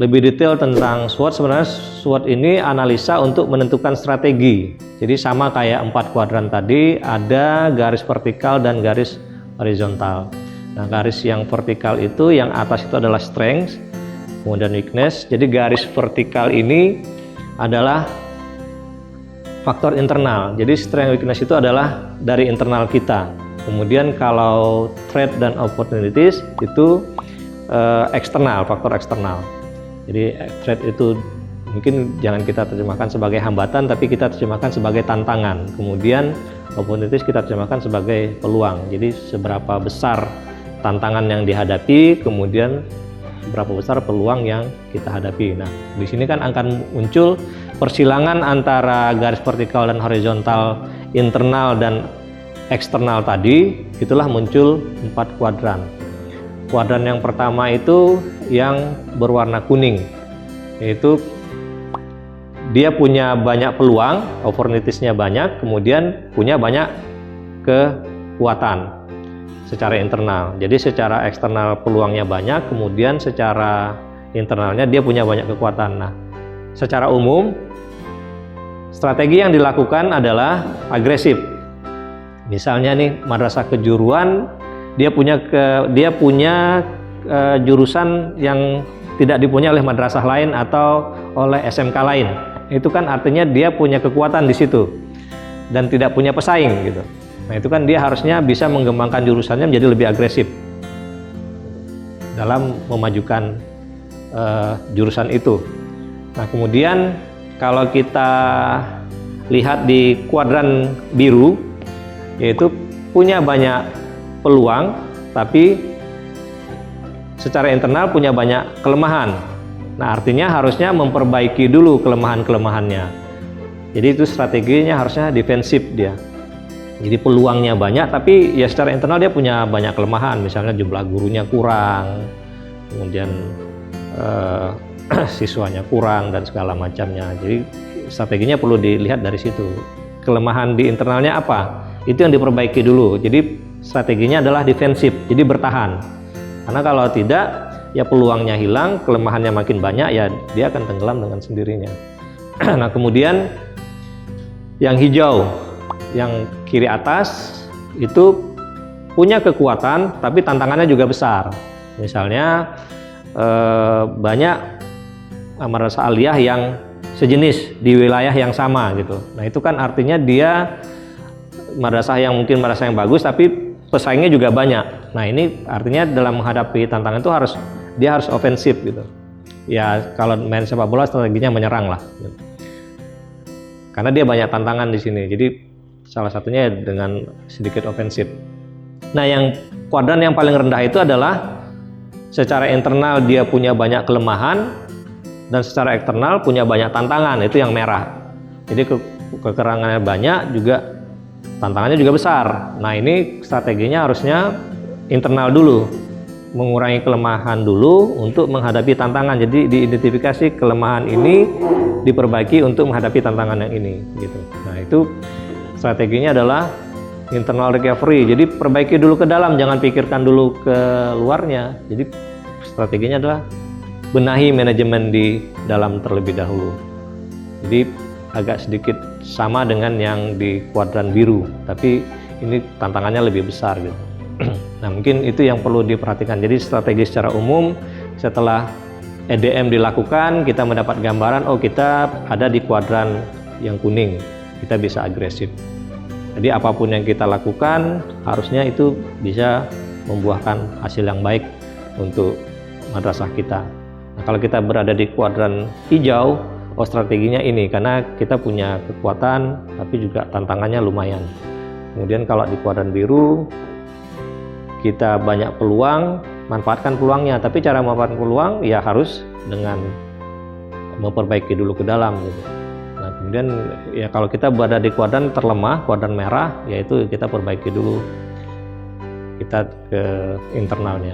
lebih detail tentang SWOT, sebenarnya SWOT ini analisa untuk menentukan strategi. Jadi sama kayak 4 kuadran tadi, ada garis vertikal dan garis horizontal. Nah, garis yang vertikal itu, yang atas itu adalah strength, kemudian weakness. Jadi garis vertikal ini adalah faktor internal. Jadi strength weakness itu adalah dari internal kita. Kemudian kalau threat dan opportunities itu eksternal, faktor eksternal. Jadi threat itu mungkin jangan kita terjemahkan sebagai hambatan, tapi kita terjemahkan sebagai tantangan. Kemudian opportunities kita terjemahkan sebagai peluang. Jadi seberapa besar tantangan yang dihadapi, kemudian seberapa besar peluang yang kita hadapi. Nah, di sini kan akan muncul persilangan antara garis vertikal dan horizontal, internal dan eksternal tadi. Itulah muncul 4 kuadran. Kuadran yang pertama itu yang berwarna kuning, yaitu dia punya banyak peluang, opportunities-nya banyak, kemudian punya banyak kekuatan secara internal. Jadi secara eksternal peluangnya banyak, kemudian secara internalnya dia punya banyak kekuatan. Nah, secara umum strategi yang dilakukan adalah agresif. Misalnya nih, madrasah kejuruan, dia punya jurusan yang tidak dipunyai oleh madrasah lain atau oleh SMK lain. Itu kan artinya dia punya kekuatan di situ dan tidak punya pesaing gitu. Nah, itu kan dia harusnya bisa mengembangkan jurusannya menjadi lebih agresif dalam memajukan jurusan itu. Nah, kemudian kalau kita lihat di kuadran biru, yaitu punya banyak peluang, tapi secara internal punya banyak kelemahan. Nah, artinya harusnya memperbaiki dulu kelemahan-kelemahannya. Jadi itu strateginya harusnya defensif dia. Jadi peluangnya banyak, tapi ya secara internal dia punya banyak kelemahan. Misalnya jumlah gurunya kurang, kemudian siswanya kurang dan segala macamnya. Jadi strateginya perlu dilihat dari situ. Kelemahan di internalnya apa? Itu yang diperbaiki dulu. Jadi strateginya adalah defensif, jadi bertahan. Karena kalau tidak, ya peluangnya hilang, kelemahannya makin banyak, ya dia akan tenggelam dengan sendirinya. Nah, kemudian yang hijau, yang kiri atas, itu punya kekuatan, tapi tantangannya juga besar. Misalnya banyak madrasah aliyah yang sejenis di wilayah yang sama gitu. Nah, itu kan artinya dia madrasah yang mungkin madrasah yang bagus, tapi pesaingnya juga banyak. Nah, ini artinya dalam menghadapi tantangan itu dia harus ofensif gitu. Ya, kalau main sepak bola strateginya menyerang lah. Gitu. Karena dia banyak tantangan di sini. Jadi salah satunya dengan sedikit ofensif. Nah, yang kuadran yang paling rendah itu adalah secara internal dia punya banyak kelemahan dan secara eksternal punya banyak tantangan. Itu yang merah. Jadi kekurangannya banyak, juga tantangannya juga besar. Nah, ini strateginya harusnya internal dulu, mengurangi kelemahan dulu untuk menghadapi tantangan. Jadi diidentifikasi kelemahan ini, diperbaiki untuk menghadapi tantangan yang ini gitu. Nah, itu strateginya adalah internal recovery. Jadi perbaiki dulu ke dalam, jangan pikirkan dulu ke luarnya. Jadi strateginya adalah benahi manajemen di dalam terlebih dahulu. Jadi agak sedikit sama dengan yang di kuadran biru, tapi ini tantangannya lebih besar gitu. Nah, mungkin itu yang perlu diperhatikan. Jadi strategi secara umum, setelah EDM dilakukan, kita mendapat gambaran, oh kita ada di kuadran yang kuning, kita bisa agresif. Jadi apapun yang kita lakukan, harusnya itu bisa membuahkan hasil yang baik untuk madrasah kita. Nah, kalau kita berada di kuadran hijau, oh strateginya ini, karena kita punya kekuatan tapi juga tantangannya lumayan. Kemudian kalau di kuadran biru, kita banyak peluang, manfaatkan peluangnya, tapi cara memanfaatkan peluang ya harus dengan memperbaiki dulu ke dalam gitu. Nah, kemudian ya kalau kita berada di kuadran terlemah, kuadran merah, yaitu kita perbaiki dulu kita ke internalnya.